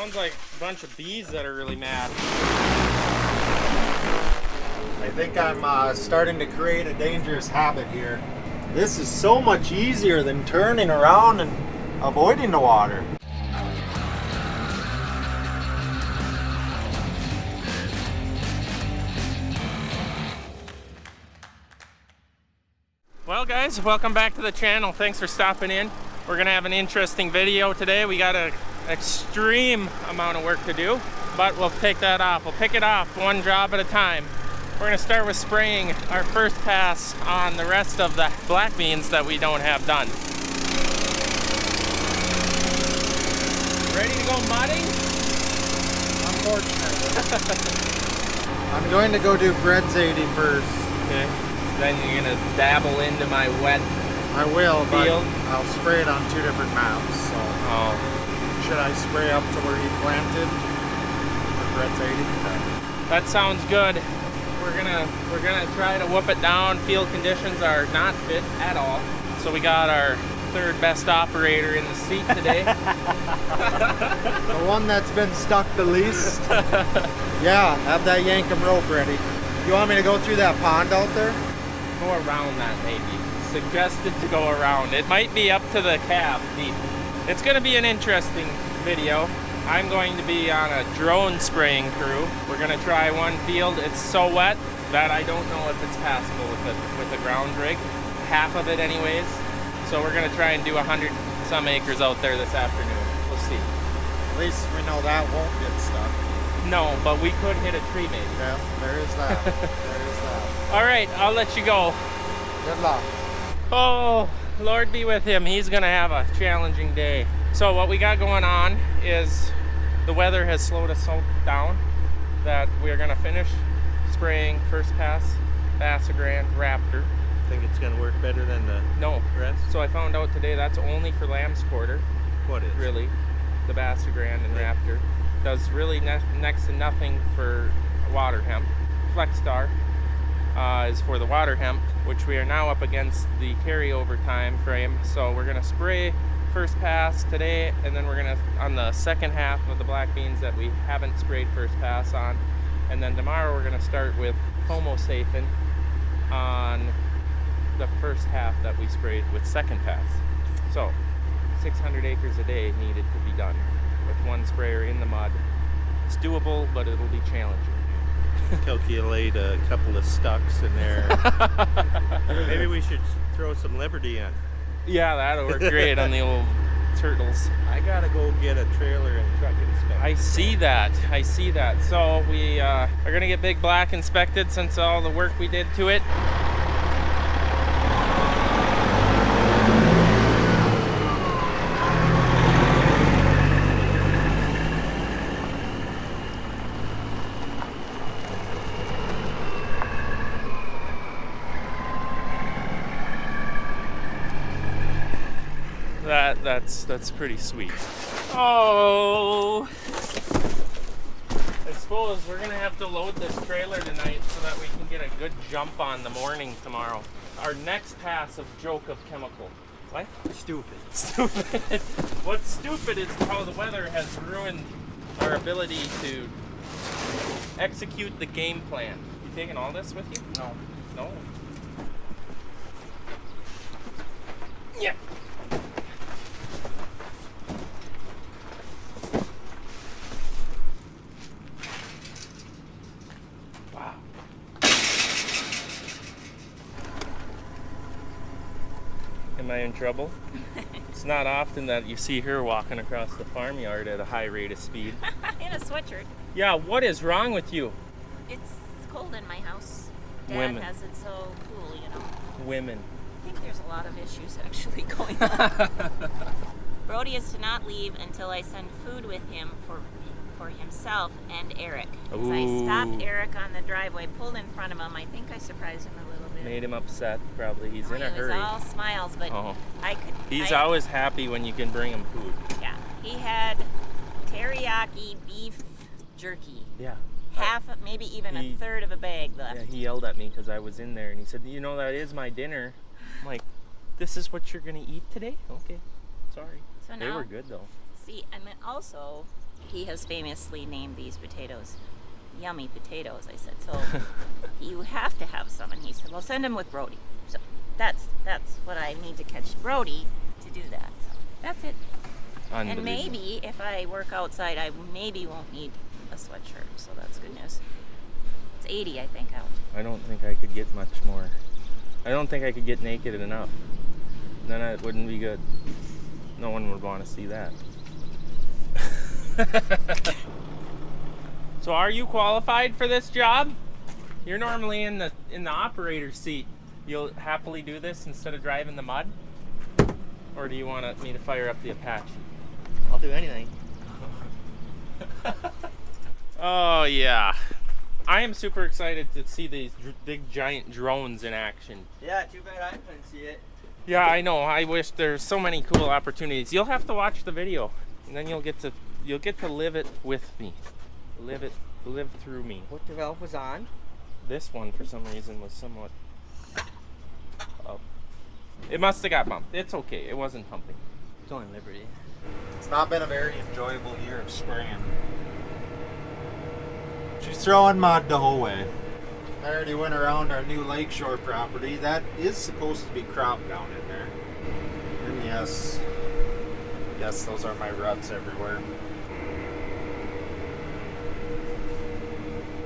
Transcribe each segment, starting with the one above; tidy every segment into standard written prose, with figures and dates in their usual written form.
Sounds like a bunch of bees that are really mad. I think I'm starting to create a dangerous habit here. This is so much easier than turning around and avoiding the water. Well guys, welcome back to the channel. Thanks for stopping in. We're gonna have an interesting video today. We got an extreme amount of work to do, but we'll take that off. We'll pick it off one job at a time. We're gonna start with spraying our first pass on the rest of the black beans that we don't have done. Ready to go mudding? Unfortunately. I'm going to go do Fred's 80 first. Okay. Then you're gonna dabble into my wet I will, field. but I'll spray it on 2 different maps. So should I spray up to where he planted for Fred's 80? That sounds good. We're gonna try to whoop it down. Field conditions are not fit at all. So we got our third best operator in the seat today. The one that's been stuck the least. Yeah, have that Yankum rope ready. You want me to go through that pond out there? Go around that maybe. Suggested to go around. It might be up to the cab deep. It's going to be an interesting video. I'm going to be on a drone spraying crew. We're going to try one field. It's so wet that I don't know if it's passable with the ground rig. Half of it anyways. So we're going to try and do 100 some acres out there this afternoon. We'll see. At least we know that won't get stuck. No, but we could hit a tree maybe. Yeah, there is that. There is that. All right, I'll let you go. Good luck. Oh, Lord be with him. He's gonna have a challenging day. So what we got going on is the weather has slowed us so down that we're gonna finish spraying first pass Bassagran Raptor. Think it's gonna work better than the rest? So I found out today that's only for lamb's quarter. What is? Really, the Bassagran and Raptor. Does really next to nothing for water hemp. Flexstar is for the water hemp, which we are now up against the carryover time frame. So we're gonna spray first pass today, and then we're gonna on the second half of the black beans that we haven't sprayed first pass on, and then tomorrow we're gonna start with homosaphin on the first half that we sprayed with second pass. So 600 acres a day needed to be done with one sprayer in the mud. It's doable, but it'll be challenging. Calculate a couple of stucks in there. Maybe we should throw some Liberty in. Yeah, that'll work great on the old turtles. I gotta go get a trailer and truck inspected. I see that. So we are gonna get Big Black inspected since all the work we did to it. That's pretty sweet. Oh, I suppose we're gonna have to load this trailer tonight so that we can get a good jump on the morning tomorrow. Our next pass of joke of chemical. What? Stupid. Stupid. What's stupid is how the weather has ruined our ability to execute the game plan. You taking all this with you? No. No. Yeah. Am I in trouble? It's not often that you see her walking across the farmyard at a high rate of speed. In a sweatshirt. Yeah, what is wrong with you? It's cold in my house. Dad Women. has it so cool, you know. Women. I think there's a lot of issues actually going on. Brody is to not leave until I send food with him for himself and Eric. Because I stopped Eric on the driveway, pulled in front of him. I think I surprised him a little bit. Made him upset, probably. He's in a hurry. He was all smiles, but He's always happy when you can bring him food. Yeah. He had teriyaki beef jerky. Yeah. Half, maybe even a third of a bag left. Yeah, he yelled at me because I was in there, and he said, "You know, that is my dinner." I'm like, "This is what you're gonna eat today? Okay." Sorry. So They now, were good though. see, I mean, also, he has famously named these potatoes yummy potatoes. I said, so you have to have some. And he said, well, send them with Brody. So that's what I need to catch Brody to do that. So that's it. And maybe if I work outside, I maybe won't need a sweatshirt. So that's good news. It's 80, I think, out. I don't think I could get much more. I don't think I could get naked enough. Then it wouldn't be good. No one would want to see that. So are you qualified for this job? You're normally in the operator's seat. You'll happily do this instead of driving the mud? Or do you want me to fire up the Apache? I'll do anything. Oh yeah. I am super excited to see these big giant drones in action. Yeah, too bad I couldn't see it. Yeah, I know. I wish there's so many cool opportunities. You'll have to watch the video, and then you'll get to live it with me. Live through me. What the valve was on? This one, for some reason, was somewhat up. It must have got bumped. It's okay. It wasn't pumping. It's only Liberty. It's not been a very enjoyable year of spraying. She's throwing mud the whole way. I already went around our new lakeshore property. That is supposed to be cropped down in there. And yes, those are my ruts everywhere.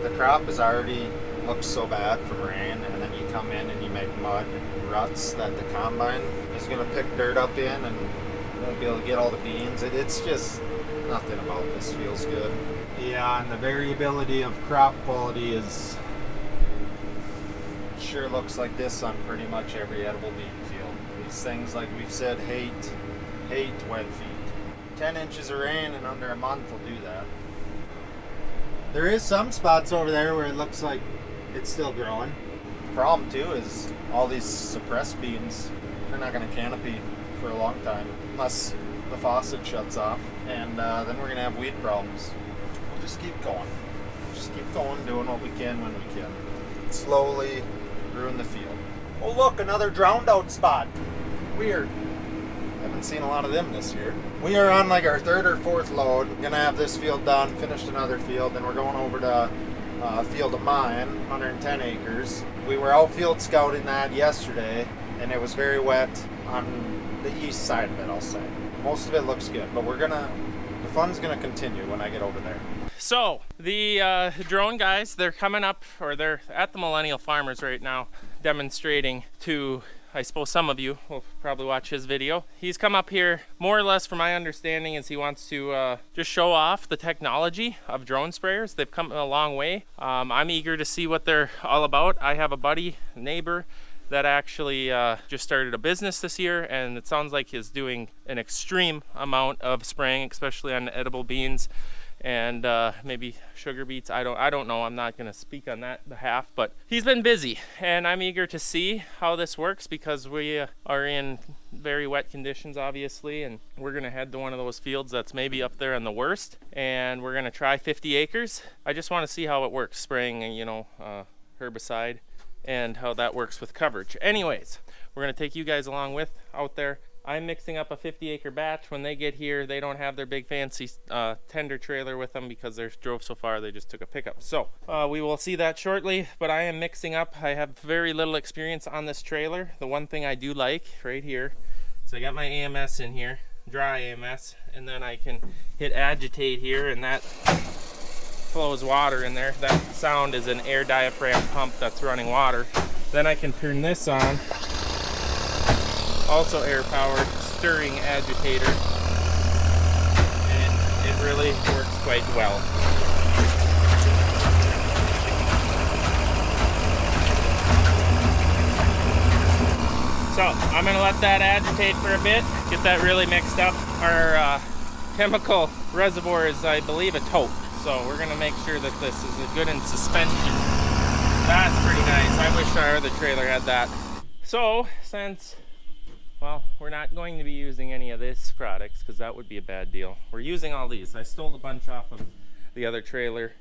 The crop is already looks so bad from rain, and then you come in and you make mud and ruts that the combine is going to pick dirt up in and won't be able to get all the beans. It's just nothing about this feels good. Yeah, and the variability of crop quality is sure looks like this on pretty much every edible bean field. These things, like we've said, hate wet feet. 10 inches of rain in under a month will do that. There is some spots over there where it looks like it's still growing. The problem too is all these suppressed beans, they're not going to canopy for a long time unless the faucet shuts off, and then we're going to have weed problems. We'll just keep going. Just keep going, doing what we can when we can. Slowly ruin the field. Oh look, another drowned out spot. Weird. Haven't seen a lot of them this year. We are on like our third or fourth load. We're gonna have this field done, finished another field, then we're going over to a field of mine, 110 acres. We were outfield scouting that yesterday, and it was very wet on the east side of it, I'll say. Most of it looks good, but the fun's gonna continue when I get over there. So the drone guys, they're coming up, or they're at the Millennial Farmers right now, demonstrating to, I suppose some of you will probably watch his video. He's come up here more or less, from my understanding, is he wants to just show off the technology of drone sprayers. They've come a long way. I'm eager to see what they're all about. I have a buddy, neighbor, that actually just started a business this year, and it sounds like he's doing an extreme amount of spraying, especially on edible beans and maybe sugar beets. I don't know. I'm not going to speak on that behalf, but he's been busy, and I'm eager to see how this works, because we are in very wet conditions, obviously, and we're going to head to one of those fields that's maybe up there on the worst, and we're going to try 50 acres. I just want to see how it works, spraying, herbicide, and how that works with coverage. Anyways, we're going to take you guys along with out there. I'm mixing up a 50-acre batch. When they get here, they don't have their big fancy tender trailer with them because they drove so far they just took a pickup. So we will see that shortly, but I am mixing up. I have very little experience on this trailer. The one thing I do like right here is I got my AMS in here, dry AMS, and then I can hit agitate here, and that flows water in there. That sound is an air diaphragm pump that's running water. Then I can turn this on, also air powered stirring agitator, and it really works quite well. So I'm going to let that agitate for a bit, get that really mixed up. Our chemical reservoir is, I believe, a taupe. So we're going to make sure that this is good in suspension. That's pretty nice. I wish our other trailer had that. So since, well, we're not going to be using any of this products because that would be a bad deal. We're using all these. I stole a bunch off of the other trailer,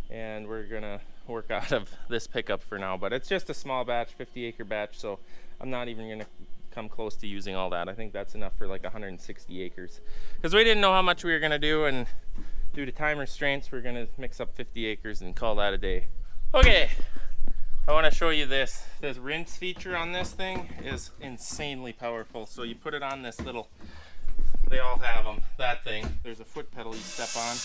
and we're going to work out of this pickup for now. But it's just a small batch, 50-acre batch, so I'm not even going to come close to using all that. I think that's enough for like 160 acres. Because we didn't know how much we were gonna do, and due to time restraints, we're gonna mix up 50 acres and call that a day. Okay, I wanna show you this. This rinse feature on this thing is insanely powerful. So you put it on this little, they all have them, that thing. There's a foot pedal you step on.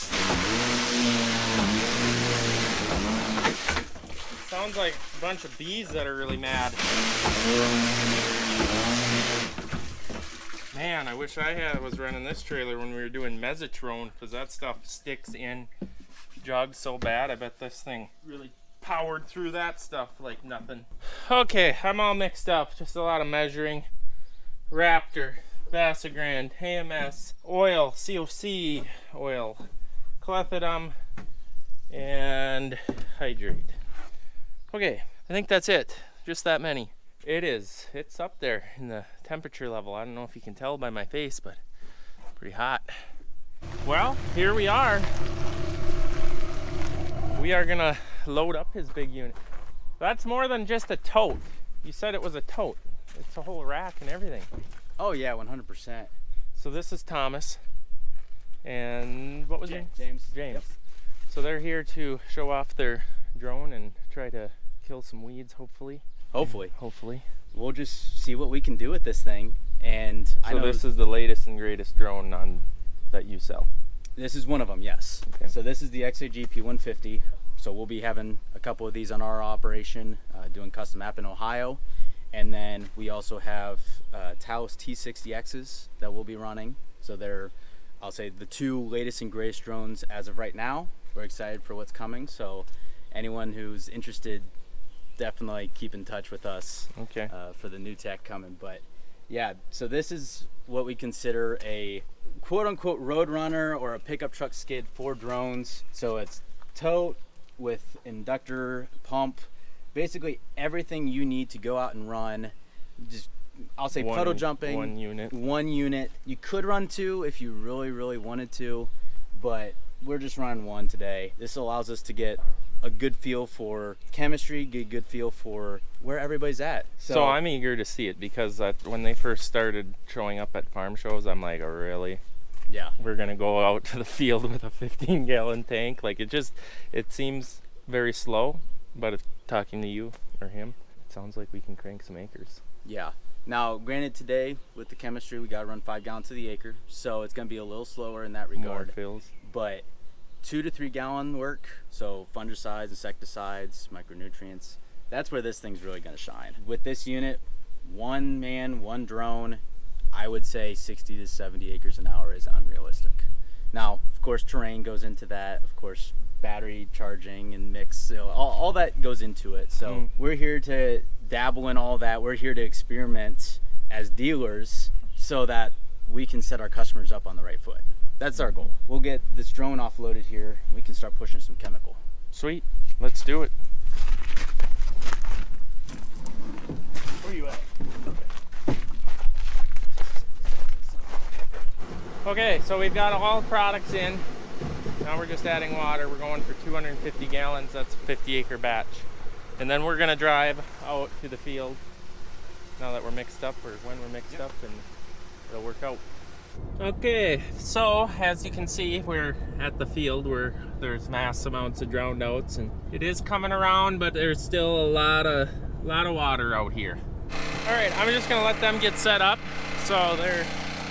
Sounds like a bunch of bees that are really mad. Man, I wish I was running this trailer when we were doing Mesotrone, because that stuff sticks in jugs so bad. I bet this thing really powered through that stuff like nothing. Okay, I'm all mixed up. Just a lot of measuring. Raptor, Vasagrand, AMS, oil, COC oil, clethodum, and hydrate. Okay, I think that's it. Just that many. It's up there in the temperature level. I don't know if you can tell by my face, but pretty hot. Well, here we are. We are gonna load up his big unit. That's more than just a tote. You said it was a tote. It's a whole rack and everything. Oh yeah, 100%. So this is Thomas. And what was your name? James. James. Yep. So they're here to show off their drone and try to kill some weeds, hopefully. Hopefully. We'll just see what we can do with this thing. And I know this is the latest and greatest drone that you sell. This is one of them, yes. Okay. So this is the XAG P150. So we'll be having a couple of these on our operation, doing custom app in Ohio. And then we also have Talos T60Xs that we'll be running. So they're, I'll say, the two latest and greatest drones as of right now. We're excited for what's coming. So anyone who's interested, definitely keep in touch with us. Okay. For the new tech coming. But yeah, so this is what we consider a quote-unquote road runner or a pickup truck skid for drones. So it's tote with inductor, pump, basically everything you need to go out and run. Just, I'll say, puddle jumping. One unit. You could run two if you really wanted to, but we're just running one today. This allows us to get a good feel for chemistry, good feel for where everybody's at. So I'm eager to see it, because when they first started showing up at farm shows, I'm like, oh really? Yeah. We're gonna go out to the field with a 15-gallon tank. Like, it seems very slow, but talking to you or him, it sounds like we can crank some acres. Yeah. Now, granted, today with the chemistry, we got to run 5 gallons to the acre, so it's going to be a little slower in that regard. More fills. But 2 to 3 gallon work, so fungicides, insecticides, micronutrients, that's where this thing's really going to shine. With this unit, one man, one drone, I would say 60 to 70 acres an hour is unrealistic. Now, of course, terrain goes into that, of course, battery charging and mix, all that goes into it. So we're here to dabble in all that. We're here to experiment as dealers so that we can set our customers up on the right foot. That's our goal. We'll get this drone offloaded here. We can start pushing some chemical. Sweet, let's do it. Where are you at? Okay, so we've got all the products in. Now we're just adding water. We're going for 250 gallons. That's a 50-acre batch. And then we're gonna drive out to the field now that we're mixed up, or when we're mixed up, and it'll work out. Okay, so as you can see, we're at the field where there's mass amounts of drowned outs, and it is coming around, but there's still a lot of water out here. All right, I'm just gonna let them get set up. So they're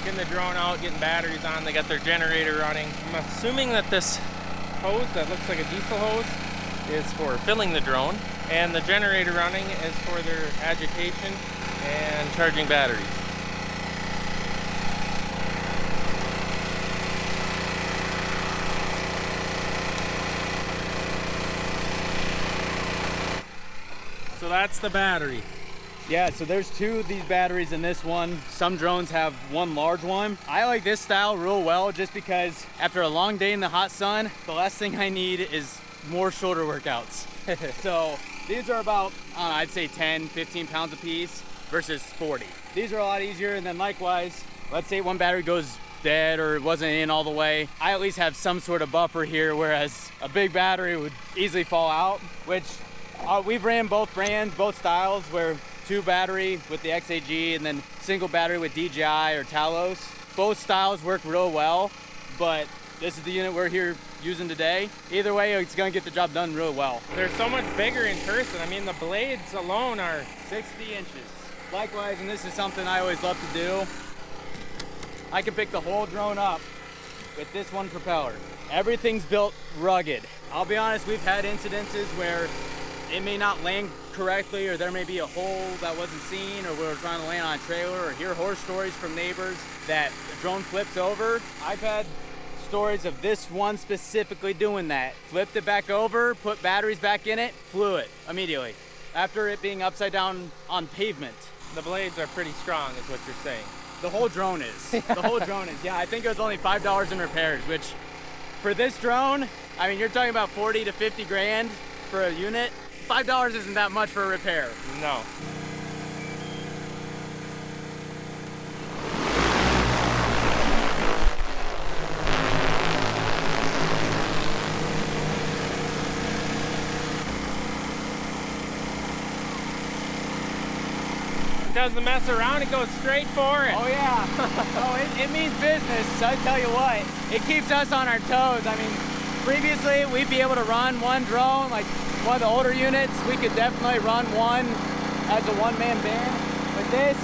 getting the drone out, getting batteries on. They got their generator running. I'm assuming that this hose that looks like a diesel hose is for filling the drone, and the generator running is for their agitation and charging batteries. So that's the battery. Yeah, so there's 2 of these batteries in this one. Some drones have one large one. I like this style real well just because after a long day in the hot sun, the last thing I need is more shoulder workouts. So these are about, I'd say 10, 15 pounds a piece versus 40. These are a lot easier, and then likewise, let's say one battery goes dead or it wasn't in all the way, I at least have some sort of buffer here, whereas a big battery would easily fall out, which we've ran both brands, both styles, where 2 battery with the XAG and then single battery with DJI or Talos. Both styles work real well, but this is the unit we're here using today. Either way, it's gonna get the job done real well. They're so much bigger in person. I mean, the blades alone are 60 inches. Likewise, and this is something I always love to do, I can pick the whole drone up with this one propeller. Everything's built rugged. I'll be honest, we've had incidences where it may not land correctly, or there may be a hole that wasn't seen, or we're trying to land on a trailer, or hear horror stories from neighbors that the drone flips over. I've had stories of this one specifically doing that. Flipped it back over, put batteries back in it, flew it immediately after it being upside down on pavement. the blades are pretty strong, is what you're saying. The whole drone is. The whole drone is. Yeah, I think it was only $5 in repairs, which for this drone, I mean, you're talking about 40 to 50 grand for a unit. $5 isn't that much for a repair. No. Doesn't mess around, it goes straight for it. Oh yeah. Oh, it means business. I tell you what, it keeps us on our toes. I mean, previously we'd be able to run one drone, like one of the older units, we could definitely run one as a one-man band. But this,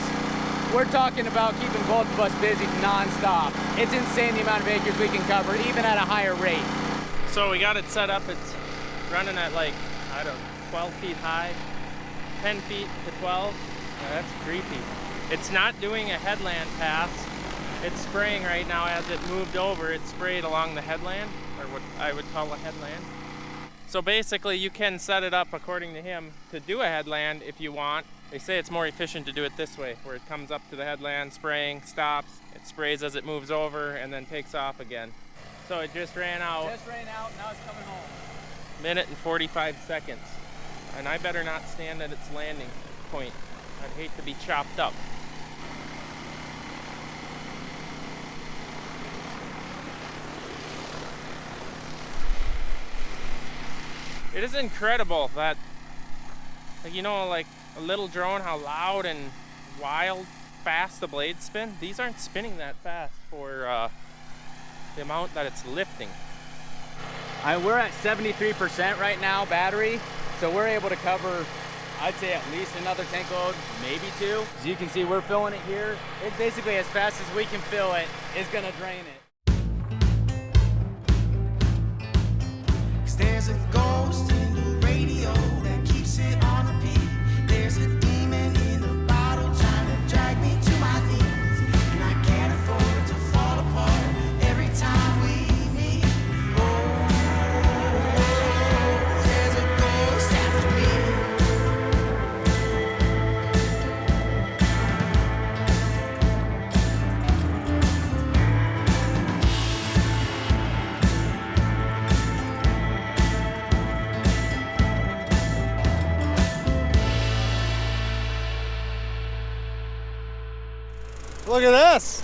we're talking about keeping both of us busy non-stop. It's insane the amount of acres we can cover, even at a higher rate. So we got it set up, it's running at like, I don't know, 12 feet high, 10 feet to 12. Yeah, that's creepy. It's not doing a headland pass. It's spraying right now. As it moved over, it sprayed along the headland, or what I would call a headland. So basically you can set it up, according to him, to do a headland if you want. They say it's more efficient to do it this way, where it comes up to the headland, spraying, stops, it sprays as it moves over, and then takes off again. So it just ran out. Just ran out, now it's coming home. Minute and 45 seconds. And I better not stand at its landing point. I'd hate to be chopped up. It is incredible that, like, you know, like a little drone, how loud and wild, fast the blades spin. These aren't spinning that fast for the amount that it's lifting. We're at 73% right now battery, so we're able to cover, I'd say, at least another tank load, maybe 2. As you can see, we're filling it here. It's basically as fast as we can fill it is gonna drain it. 'Cause there's a ghost in the radio that keeps it on repeat. There's a demon in a bottle trying to drag me to my knees, and I can't afford to fall apart every time we meet. Oh, there's a ghost after me. Look at this.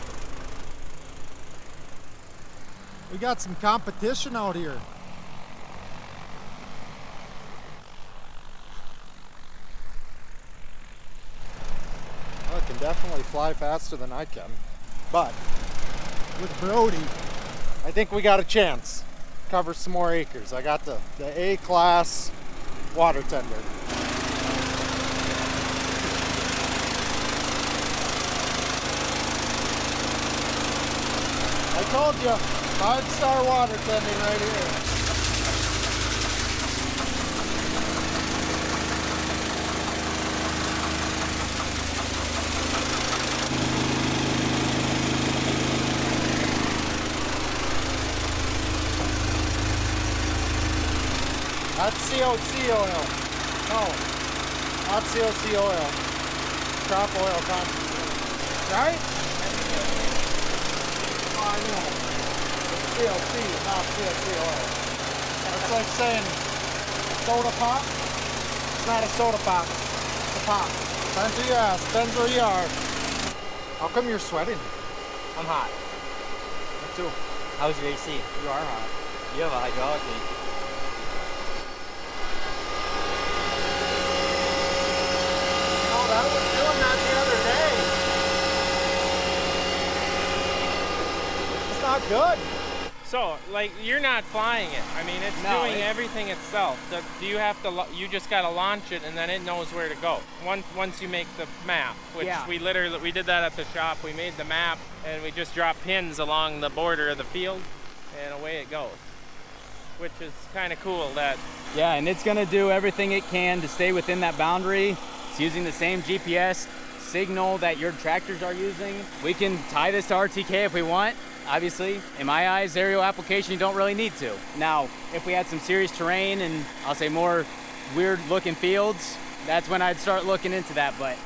We got some competition out here. Well, it can definitely fly faster than I can. But with Brody, I think we got a chance. Cover some more acres. I got the A-class water tender. I told you, 5-star water tending right here. That's COC oil. No, not COC oil. Crop oil concentrate. Right? I know. It's CLC, not CLC oil. It's like saying soda pop. It's not a soda pop. It's a pop. Depends who you ask. Depends where you are. How come you're sweating? I'm hot. Me too. How's your AC? You are hot. You have a hydraulic leak. No, that out good. So, like, you're not flying it. I mean, it's doing everything itself. Do you have to? You just got to launch it, and then it knows where to go. Once you make the map, which we did that at the shop. We made the map, and we just dropped pins along the border of the field, and away it goes. Which is kind of cool. Yeah, and it's gonna do everything it can to stay within that boundary. It's using the same GPS signal that your tractors are using. We can tie this to RTK if we want. Obviously, in my eyes, aerial application, you don't really need to. Now, if we had some serious terrain and I'll say more weird looking fields, that's when I'd start looking into that, but.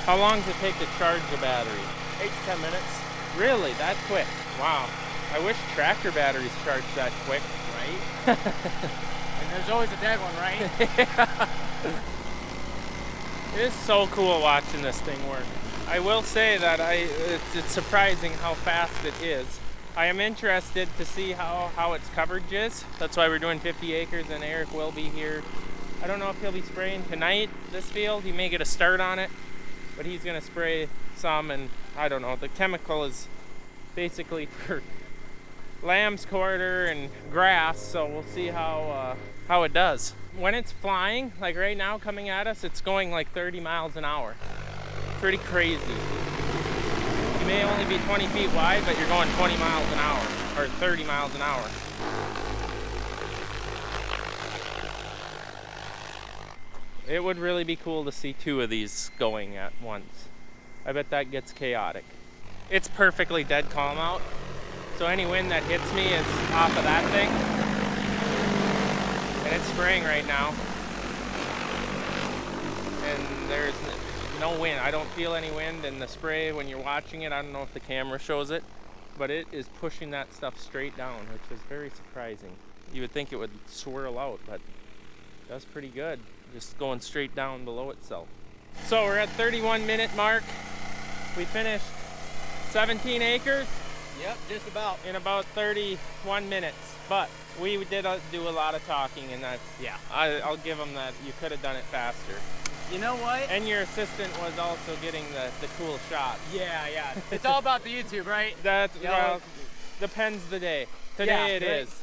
How long does it take to charge the battery? 8 to 10 minutes. Really? That quick? Wow. I wish tractor batteries charged that quick. Right? And there's always a dead one, right? It is so cool watching this thing work. I will say that it's surprising how fast it is. I am interested to see how its coverage is. That's why we're doing 50 acres and Eric will be here. I don't know if he'll be spraying tonight, this field. He may get a start on it, but he's gonna spray some, and I don't know. The chemical is basically for lamb's quarter and grass, so we'll see how it does. When it's flying, like right now coming at us, it's going like 30 miles an hour. Pretty crazy. You may only be 20 feet wide, but you're going 20 miles an hour, or 30 miles an hour. It would really be cool to see 2 of these going at once. I bet that gets chaotic. It's perfectly dead calm out. So any wind that hits me is off of that thing. And it's spraying right now. And there's no wind. I don't feel any wind in the spray when you're watching it. I don't know if the camera shows it, but it is pushing that stuff straight down, which is very surprising. You would think it would swirl out, but it does pretty good. Just going straight down below itself. So we're at 31-minute mark. We finished 17 acres. Yep, just about. In about 31 minutes. But we did do a lot of talking, and I'll give them that. You could have done it faster. You know what? And your assistant was also getting the cool shots. Yeah. It's all about the YouTube, right? Well, depends the day. Today it is.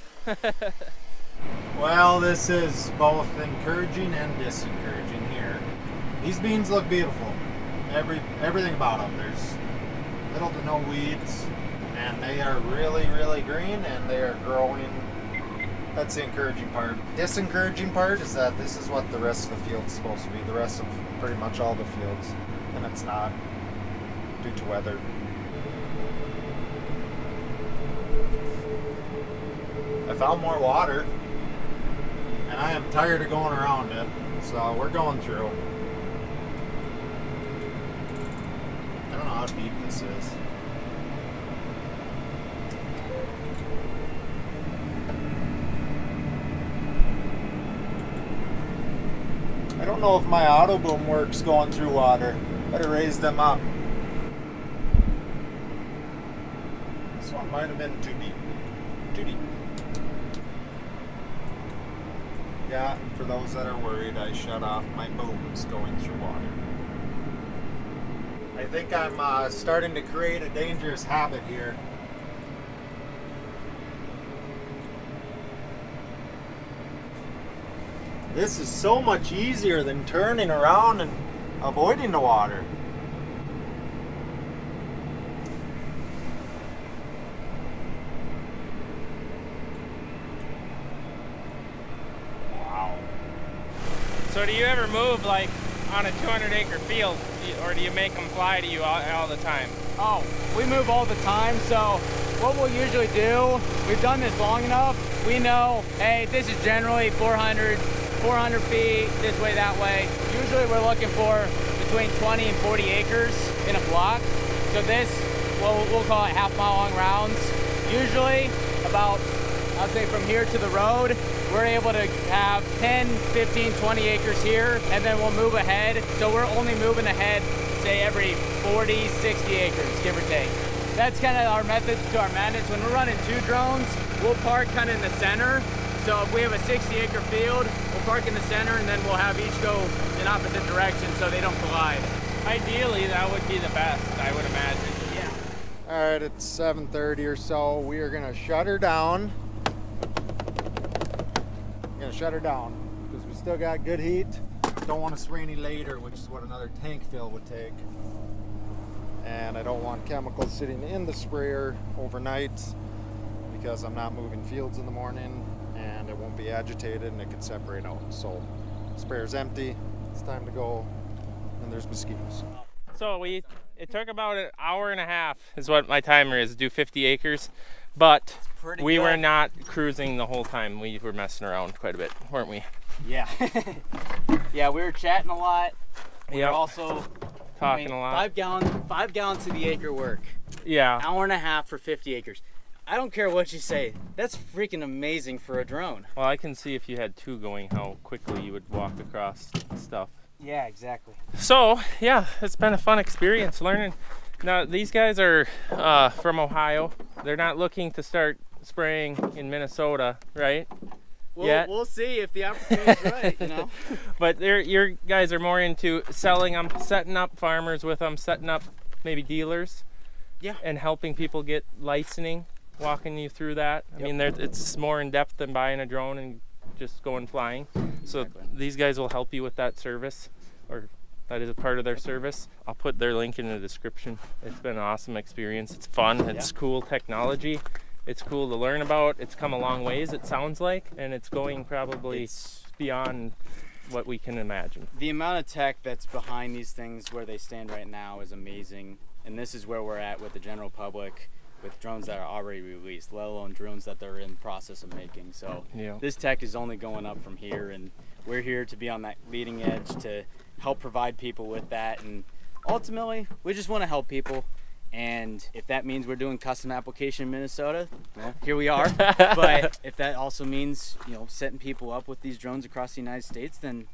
Well, this is both encouraging and disencouraging here. These beans look beautiful. Everything about them. There's little to no weeds, and they are really, really green, and they are growing. That's the encouraging part. Disencouraging part is that this is what the rest of the field's supposed to be. The rest of pretty much all the fields, and it's not due to weather. I found more water, and I am tired of going around it, so we're going through. I don't know how deep this is. I don't know if my auto boom works going through water. Better raise them up. This one might have been too deep. Too deep. Yeah, for those that are worried, I shut off my booms going through water. I think I'm starting to create a dangerous habit here. This is so much easier than turning around and avoiding the water. Wow. So do you ever move like on a 200-acre field, or do you make them fly to you all the time? Oh, we move all the time, so what we'll usually do, we've done this long enough, we know, hey, this is generally 400 feet, this way, that way. Usually we're looking for between 20 and 40 acres in a block. So this, we'll call it half-mile long rounds. Usually about, I'd say from here to the road, we're able to have 10, 15, 20 acres here, and then we'll move ahead. So we're only moving ahead, say every 40, 60 acres, give or take. that's kind of our method to our madness. When we're running 2 drones, we'll park kind of in the center. So if we have a 60-acre field, we'll park in the center, and then we'll have each go in opposite directions so they don't collide. Ideally, that would be the best, I would imagine. Yeah. All right, it's 7:30 or so. We are gonna shut her down. Because we still got good heat. Don't want to spray any later, which is what another tank fill would take. And I don't want chemicals sitting in the sprayer overnight because I'm not moving fields in the morning and it won't be agitated and it could separate out. So sprayer's empty, it's time to go, and there's mosquitoes. So it took about an hour and a half is what my timer is, to do 50 acres. But we were not cruising the whole time. We were messing around quite a bit, weren't we? Yeah. Yeah, we were chatting a lot. We Yep. were also Talking a lot. 5 gallons to the acre work. Yeah. Hour and a half for 50 acres. I don't care what you say. That's freaking amazing for a drone. Well, I can see if you had 2 going, how quickly you would walk across stuff. Yeah, exactly. So, yeah, it's been a fun experience learning. Now, these guys are from Ohio. They're not looking to start spraying in Minnesota, right? We'll see if the opportunity's right, you know? But your guys are more into selling them, setting up farmers with them, setting up maybe dealers. Yeah. And helping people get licensing, walking you through that. I mean, it's more in depth than buying a drone and just going flying. So Exactly. these guys will help you with that service, or that is a part of their service. I'll put their link in the description. It's been an awesome experience. It's fun. It's cool technology. It's cool to learn about. It's come a long ways, it sounds like, and it's going probably beyond what we can imagine. The amount of tech that's behind these things where they stand right now is amazing. And this is where we're at with the general public, with drones that are already released, let alone drones that they're in the process of making. So Yeah. this tech is only going up from here, and we're here to be on that leading edge to help provide people with that. And ultimately, we just want to help people. And if that means we're doing custom application in Minnesota, well, here we are. But if that also means, setting people up with these drones across the United States, then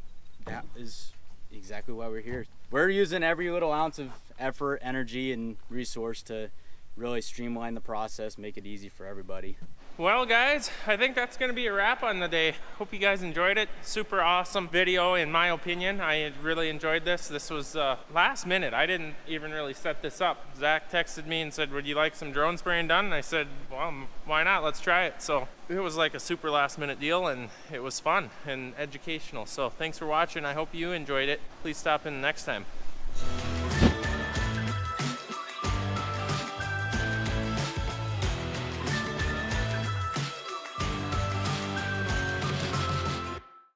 that is exactly why we're here. We're using every little ounce of effort, energy, and resource to really streamline the process, make it easy for everybody. Well, guys, I think that's going to be a wrap on the day. Hope you guys enjoyed it. Super awesome video, in my opinion. I really enjoyed this. This was last minute. I didn't even really set this up. Zach texted me and said, would you like some drone spraying done? And I said, well, why not? Let's try it. So it was like a super last minute deal, and it was fun and educational. So thanks for watching. I hope you enjoyed it. Please stop in next time.